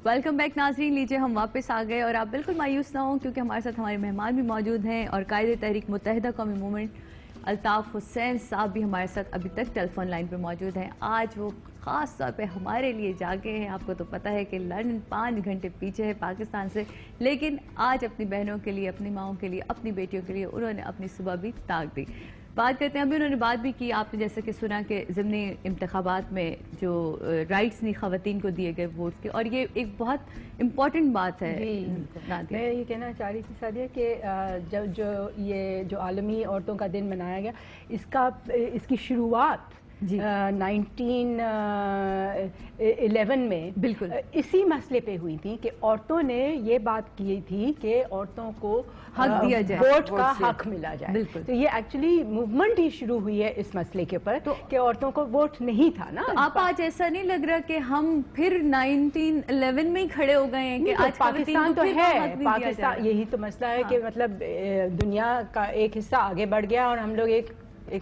Welcome back ناظرین. لیجیے ہم واپس آ گئے اور آپ بالکل مایوس نہ ہوں کیونکہ ہمارے ساتھ ہمارے مہمان بھی موجود ہیں اور قائد تحریک متحدہ قومی موومنٹ الطاف حسین صاحب بھی ہمارے ساتھ ابھی تک ٹیلی فون لائن پہ موجود ہیں. آج وہ خاص طور پہ ہمارے لیے جاگے ہیں. آپ کو تو پتہ ہے کہ لندن 5 گھنٹے پیچھے ہے پاکستان سے، لیکن آج اپنی بہنوں کے لیے، اپنی ماؤں کے لیے، اپنی بیٹیوں کے لیے انہوں نے اپنی صبح بھی تاک دی. بات کرتے ہیں، ابھی انہوں نے بات بھی کی، آپ نے جیسے کہ سنا کہ ضمنی انتخابات میں جو رائٹس نہیں خواتین کو دیے گئے ووٹس کے، اور یہ ایک بہت امپورٹنٹ بات ہے. میں یہ کہنا چاہ رہی تھی سادیہ کہ جو عالمی عورتوں کا دن منایا گیا، اس کی شروعات 1911 میں بالکل اسی مسئلے پہ ہوئی تھی کہ عورتوں نے یہ بات کی تھی کہ عورتوں کو حق دیا جائے، ووٹ کا حق ملا جائے. بالکل. تو یہ ایکچولی موومنٹ ہی شروع ہوئی ہے اس مسئلے کے اوپر کہ عورتوں کو ووٹ نہیں تھا نا. تو آپ آج ایسا نہیں لگ رہا کہ ہم پھر 1911 میں ہی کھڑے ہو گئے ہیں کہ آج پاکستان تو ہے، پاکستان یہی تو مسئلہ ہے کہ مطلب دنیا کا ایک حصہ آگے بڑھ گیا اور ہم لوگ ایک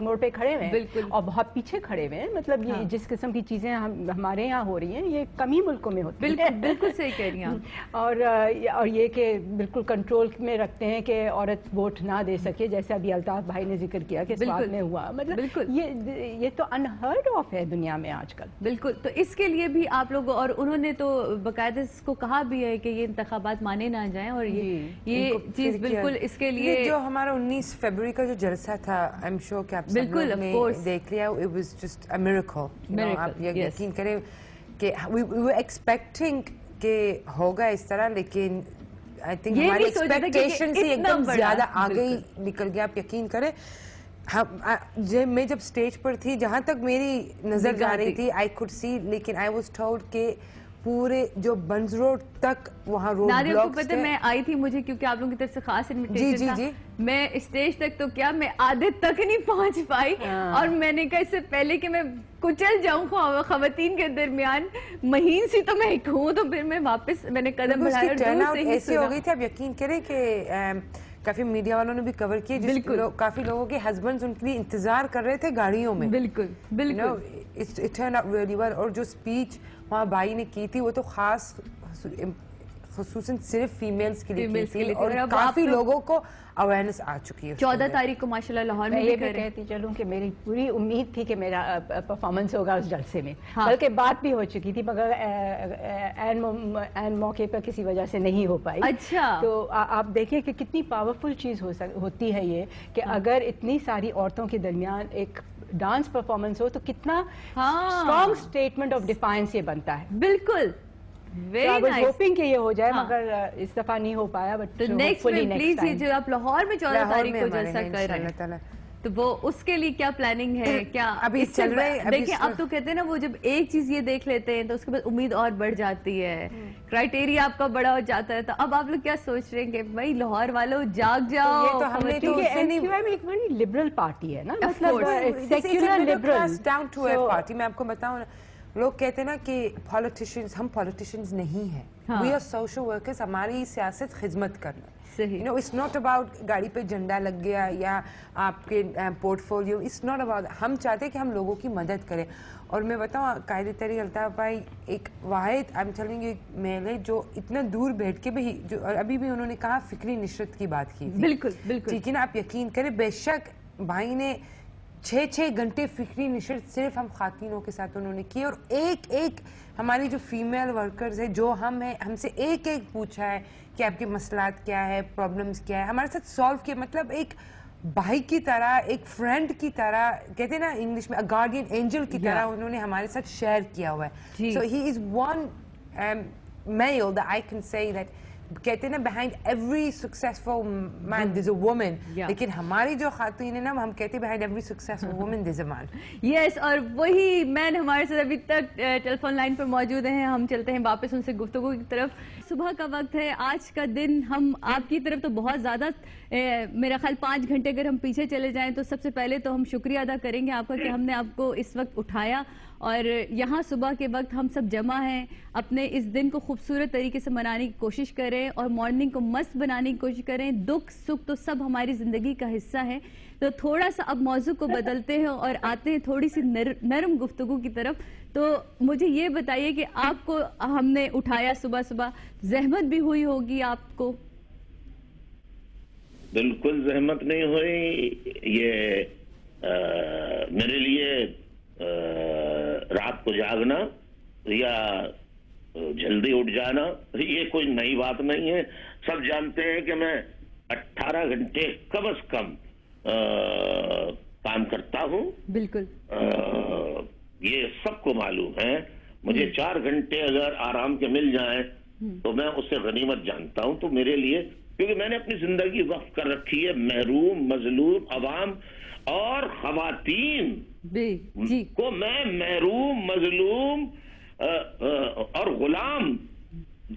موڑ پہ کھڑے ہوئے ہیں اور بہت پیچھے کھڑے ہوئے ہیں. مطلب یہ جس قسم کی چیزیں ہمارے یہاں ہو رہی ہیں یہ کم ہی ملکوں میں ہوتی ہیں. بالکل صحیح کہہ رہی ہیں. اور یہ کہ بالکل کنٹرول میں رکھتے ہیں کہ عورت ووٹ نہ دے سکے، جیسے ابھی الطاف بھائی نے ذکر کیا کہ سوات میں ہوا. مطلب یہ تو انہرڈ آف ہے دنیا میں آج کل. بالکل. تو اس کے لیے بھی آپ لوگ، اور انہوں نے تو باقاعدہ اس کو کہا بھی ہے کہ یہ انتخابات مانے نہ جائیں، اور یہ چیز بالکل اس کے لیے جو ہمارا 19 فروری کا جو جلسہ تھا، آئی ایم شیور کہ آپ سب لوگ نے دیکھ لیا. It was just a miracle. آپ یقین کریں کہ وی ور ایکسپیکٹنگ کہ ہوگا اس طرح، لیکن آئی تھنک ہماری ایکسپیکٹیشن سے ایک دم زیادہ آگے ہی نکل گیا. آپ یقین کریں میں جب سٹیج پر تھی، جہاں تک میری نظر جا رہی تھی آئی کوڈ سی، لیکن آئی واز ٹولڈ کہ پورے جو بنز روڈ تک وہاں روڈ بلاکس تھے. میں آئی تھی، مجھے کیونکہ آپ لوگوں کی طرف سے خاص انویٹیشن تھا، میں اسٹیج تک تو کیا میں آدھے تک نہیں پہنچ پائی، اور میں نے کہا اس سے پہلے کہ میں کچل جاؤں خواتین کے درمیان مہین سی تو میں ہوں، تو پھر میں واپس میں نے قدم بڑھایا. ٹرن آؤٹ ایسی ہو گئی تھی. آپ یقین کریں کہ کافی میڈیا والوں نے بھی کور کیا، کافی لوگوں کے ہسبینڈز ان کے لیے انتظار کر رہے تھے گاڑیوں میں. بالکل بالکل. It turn out really well. اور جو اسپیچ وہاں بھائی نے کی تھی وہ تو خاص خصوصاً صرف فیمیلز کے لیے کی تھی، اور کافی لوگوں کو اویئرنس آ چکی ہے. 14 تاریخ کو ماشاءاللہ لاہور میں یہ بھی کہتی چلوں کہ میری پوری امید تھی کہ میرا پرفارمنس ہوگا اس جلسے میں، بلکہ بات بھی ہو چکی تھی، مگر این موقع پر کسی وجہ سے نہیں ہو پائی. اچھا. تو آپ دیکھیں کہ کتنی پاورفل چیز ہوتی ہے یہ کہ اگر اتنی ساری عورتوں کے درمیان ایک ڈانس پرفارمنس ہو تو کتنا اسٹرانگ اسٹیٹمنٹ آف ڈیفائنس یہ بنتا ہے. بالکل. ہوپنگ کہ یہ ہو جائے، مگر اس دفعہ نہیں ہو پایا. بٹ پلیز یہ جو آپ لاہور میں 14 تاریخ کو جلسہ کر رہے ہیں تو وہ اس کے لیے کیا پلاننگ ہے؟ کیا ابھی چل رہے ہیں؟ دیکھیں اب تو کہتے ہیں نا، وہ جب ایک چیز یہ دیکھ لیتے ہیں تو اس کے بعد امید اور بڑھ جاتی ہے، کرائٹیریا آپ کا بڑا ہو جاتا ہے. تو اب آپ لوگ کیا سوچ رہے ہیں کہ بھائی لاہور والوں جاگ جاؤ؟ یہ تو ہم نے کیونکہ این کیو ایم ایک بڑی لبرل پارٹی ہے نا، مطلب secular liberal down to earth party. میں آپ کو بتاؤں، لوگ کہتے ہیں نا کہ پولیٹیشنز، ہم پولیٹیشنز نہیں ہیں، وی آر سوشل ورکرز. ہماری سیاست خدمت کرنا. اٹس ناٹ اباؤٹ گاڑی پہ جھنڈا لگ گیا یا آپ کے portfolio. It's not about. ہم چاہتے ہیں کہ ہم لوگوں کی مدد کریں. اور میں بتاؤں، قائد تحریک الطاف بھائی ایک واحد آئی ایم ٹیلنگ یو میل ہے جو اتنا دور بیٹھ کے بھی، جو ابھی بھی انہوں نے کہا فکری نشرت کی بات کی تھی. بالکل بالکل. ٹھیک ہے نا. آپ یقین کریں بے شک بھائی نے 6 گھنٹے فکری نشست صرف ہم خواتینوں کے ساتھ انہوں نے کی، اور ایک ہماری جو فیمیل ورکرز ہیں جو ہم سے ایک پوچھا ہے کہ آپ کے مسئلات کیا ہے، پرابلمز کیا ہے، ہمارے ساتھ سالو کیا. مطلب ایک بھائی کی طرح، ایک فرینڈ کی طرح، کہتے ہیں نا انگلش میں گارڈین اینجل کی طرح انہوں نے ہمارے ساتھ شیئر کیا ہوا ہے. So he is one male that I can say that کہتے ہیں نا behind every successful man there's a woman. لیکن ہماری جو خاتون ہے نا، ہم کہتے ہیں behind every successful woman there's a man. یس. اور وہی مین ہمارے ساتھ ابھی تک ٹیلی فون لائن پہ موجود ہیں. ہم چلتے ہیں واپس ان سے گفتگو کی طرف. صبح کا وقت ہے، آج کا دن ہم آپ کی طرف تو بہت زیادہ، میرا خیال 5 گھنٹے اگر ہم پیچھے چلے جائیں تو سب سے پہلے تو ہم شکریہ ادا کریں گے آپ کا کہ ہم نے آپ کو اس وقت اٹھایا اور یہاں صبح کے وقت ہم سب جمع ہیں، اپنے اس دن کو خوبصورت طریقے سے منانے کی کوشش کریں اور مارننگ کو مست بنانے کی کوشش کریں. دکھ سکھ تو سب ہماری زندگی کا حصہ ہے. تو تھوڑا سا اب موضوع کو بدلتے ہیں اور آتے ہیں تھوڑی سی نرم گفتگو کی طرف. تو مجھے یہ بتائیے کہ آپ کو ہم نے اٹھایا صبح صبح، زحمت بھی ہوئی ہوگی آپ کو؟ بالکل زحمت نہیں ہوئی. یہ میرے لیے رات کو جاگنا یا جلدی اٹھ جانا یہ کوئی نئی بات نہیں ہے. سب جانتے ہیں کہ میں 18 گھنٹے کم از کم کام کرتا ہوں. بالکل یہ سب کو معلوم ہے. مجھے 4 گھنٹے اگر آرام کے مل جائیں تو میں اسے غنیمت جانتا ہوں. تو میرے لیے، کیونکہ میں نے اپنی زندگی وقف کر رکھی ہے محروم مظلوم عوام اور خواتین کو میں محروم مظلوم اور غلام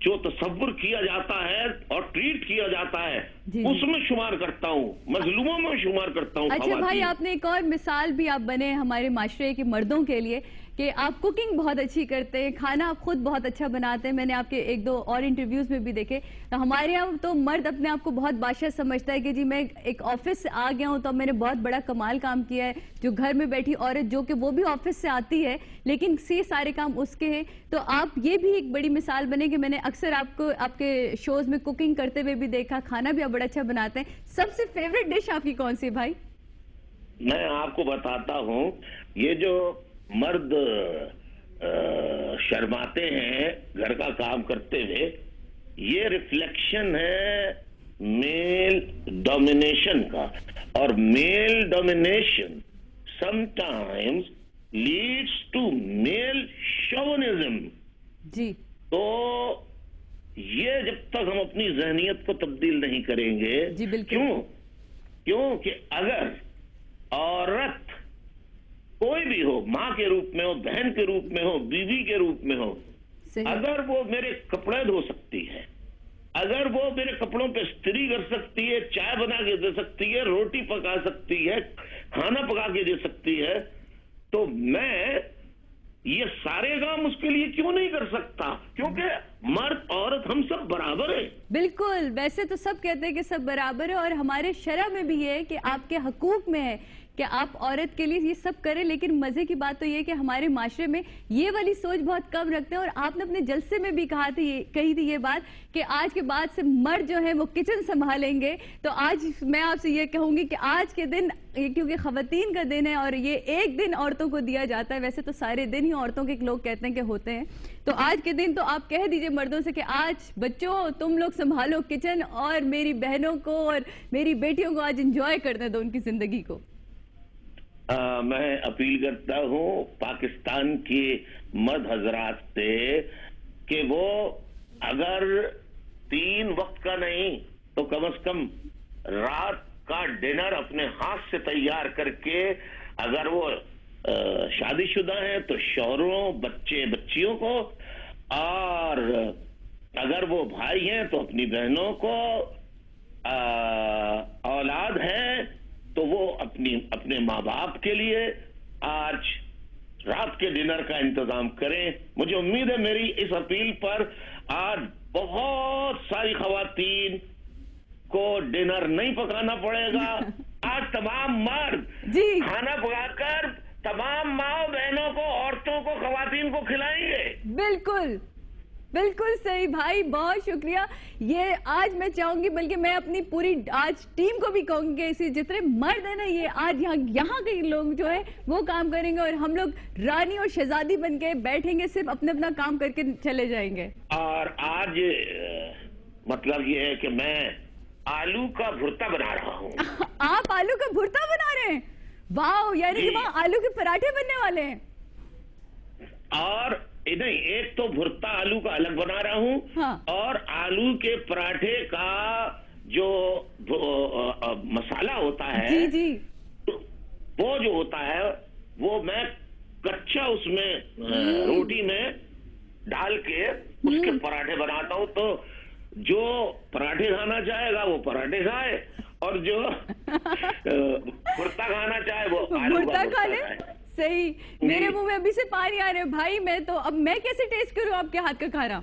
جو تصور کیا جاتا ہے اور ٹریٹ کیا جاتا ہے اس میں شمار کرتا ہوں، مظلوموں میں شمار کرتا ہوں. اچھا بھائی، آپ نے ایک اور مثال بھی آپ بنے ہمارے معاشرے کے مردوں کے لیے کہ آپ کوکنگ بہت اچھی کرتے ہیں، کھانا آپ خود بہت اچھا بناتے ہیں. میں نے آپ کے 1-2 اور انٹرویوز میں بھی دیکھے. تو ہمارے یہاں تو مرد اپنے آپ کو بہت بادشاہ سمجھتا ہے کہ جی میں ایک آفس سے آ گیا ہوں تو میں نے بہت بڑا کمال کام کیا ہے. جو گھر میں بیٹھی عورت جو کہ وہ بھی آفس سے آتی ہے لیکن سارے کام اس کے ہیں. تو آپ یہ بھی ایک بڑی مثال بنے کہ میں نے اکثر آپ کو آپ کے شوز میں کوکنگ کرتے ہوئے بھی دیکھا، کھانا بھی آپ بڑا اچھا بناتے ہیں. سب سے فیوریٹ ڈش آپ کی کون سی بھائی؟ میں آپ کو بتاتا ہوں، یہ جو مرد شرماتے ہیں گھر کا کام کرتے ہوئے، یہ ریفلیکشن ہے میل ڈومینیشن کا. اور male domination sometimes leads to male chauvinism. جی تو یہ جب تک ہم اپنی ذہنیت کو تبدیل نہیں کریں گے، جی بالکل. کیوں کہ اگر عورت کوئی بھی ہو، ماں کے روپ میں ہو، بہن کے روپ میں ہو، بیوی کے روپ میں ہو، اگر وہ میرے کپڑے دھو سکتی ہے، اگر وہ میرے کپڑوں پہ استری کر سکتی ہے، چائے بنا کے دے سکتی ہے، روٹی پکا سکتی ہے، کھانا پکا کے دے سکتی ہے، تو میں یہ سارے کام اس کے لیے کیوں نہیں کر سکتا؟ کیونکہ مرد عورت ہم سب برابر ہیں. بالکل. ویسے تو سب کہتے ہیں کہ سب برابر ہے اور ہمارے شرع میں بھی یہ ہے کہ آپ کے حقوق میں ہے کہ آپ عورت کے لیے یہ سب کریں. لیکن مزے کی بات تو یہ ہے کہ ہمارے معاشرے میں یہ والی سوچ بہت کم رکھتے ہیں. اور آپ نے اپنے جلسے میں بھی کہی تھی یہ بات کہ آج کے بعد سے مرد جو ہیں وہ کچن سنبھالیں گے. تو آج میں آپ سے یہ کہوں گی کہ آج کے دن، کیونکہ خواتین کا دن ہے اور یہ ایک دن عورتوں کو دیا جاتا ہے، ویسے تو سارے دن ہی عورتوں کے لوگ کہتے ہیں کہ ہوتے ہیں، تو آج کے دن تو آپ کہہ دیجئے مردوں سے کہ آج بچوں تم لوگ سنبھالو کچن اور میری بہنوں کو اور میری بیٹیوں کو آج انجوائے کرنے دو ان کی زندگی کو. میں اپیل کرتا ہوں پاکستان کے مرد حضرات سے کہ وہ اگر 3 وقت کا نہیں تو کم از کم رات کا ڈنر اپنے ہاتھ سے تیار کر کے، اگر وہ شادی شدہ ہیں تو شوہروں بچے بچیوں کو، اور اگر وہ بھائی ہیں تو اپنی بہنوں کو، اولاد ہیں تو وہ اپنے ماں باپ کے لیے آج رات کے ڈنر کا انتظام کریں. مجھے امید ہے میری اس اپیل پر آج بہت ساری خواتین کو ڈنر نہیں پکانا پڑے گا. آج تمام مرد کھانا پکا کر تمام ماں بہنوں کو، عورتوں کو، خواتین کو کھلائیں گے. بالکل بالکل صحیح بھائی، بہت شکریہ. یہ آج میں چاہوں گی، بلکہ میں اپنی پوری آج ٹیم کو بھی کہوں گی، اسی جتنے مرد ہیں نا یہ آج یہاں کے لوگ جو ہے وہ کام کریں گے اور ہم لوگ رانی اور شہزادی بن کے بیٹھیں گے، صرف اپنا کام کر کے چلے جائیں گے. اور آج مطلب یہ ہے کہ میں آلو کا بھرتا بنا رہا ہوں. آپ آلو کا بھرتا بنا رہے ہیں؟ واو، یعنی کہ وہاں آلو کے پراٹھے بننے والے ہیں. اور نہیں، ایک تو بھرتا آلو کا الگ بنا رہا ہوں، اور آلو کے پراٹھے کا جو مسالہ ہوتا ہے وہ جو ہوتا ہے وہ میں کچا اس میں روٹی میں ڈال کے اس کے پراٹھے بناتا ہوں. تو جو پراٹھے کھانا چاہے گا وہ پراٹھے کھائے اور جو بھرتا کھانا چاہے وہ آلو کا بھرتا کھائے. صحیح. میرے منہ میں ابھی سے پانی آ رہے ہیں بھائی. میں تو اب میں کیسے ٹیسٹ کروں آپ کے ہاتھ کا کھانا؟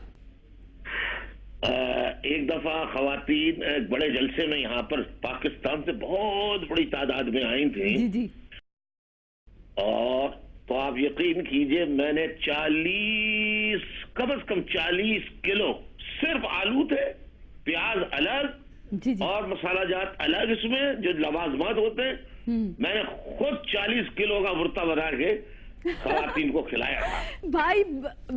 ایک دفعہ خواتین بڑے جلسے میں یہاں پر پاکستان سے بہت بڑی تعداد میں آئی تھیں. جی جی. اور تو آپ یقین کیجئے میں نے 40 کم از کم 40 کلو صرف آلو تھے، پیاز الگ جی جی. اور مسالہ جات الگ، اس میں جو لوازمات ہوتے ہیں میں نے خود 40 کلو کا برتا بنا کے خواتین کو کھلایا تھا. بھائی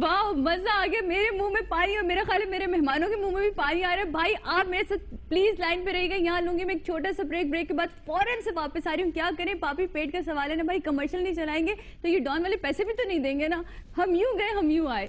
واہ مزہ آ گیا. میرے منہ میں پانی اور میرا خیال ہے میرے مہمانوں کے منہ میں بھی پانی آ رہا ہے. بھائی آپ میرے ساتھ پلیز لائن پہ رہیے گا. یہاں لوں گی میں ایک چھوٹا سا بریک کے بعد فوراً سے واپس آ رہی ہوں. کیا کریں پاپی پیٹ کا سوال ہے نا بھائی. کمرشل نہیں چلائیں گے تو یہ ڈان والے پیسے بھی تو نہیں دیں گے نا. ہم یوں گئے ہم یوں آئے.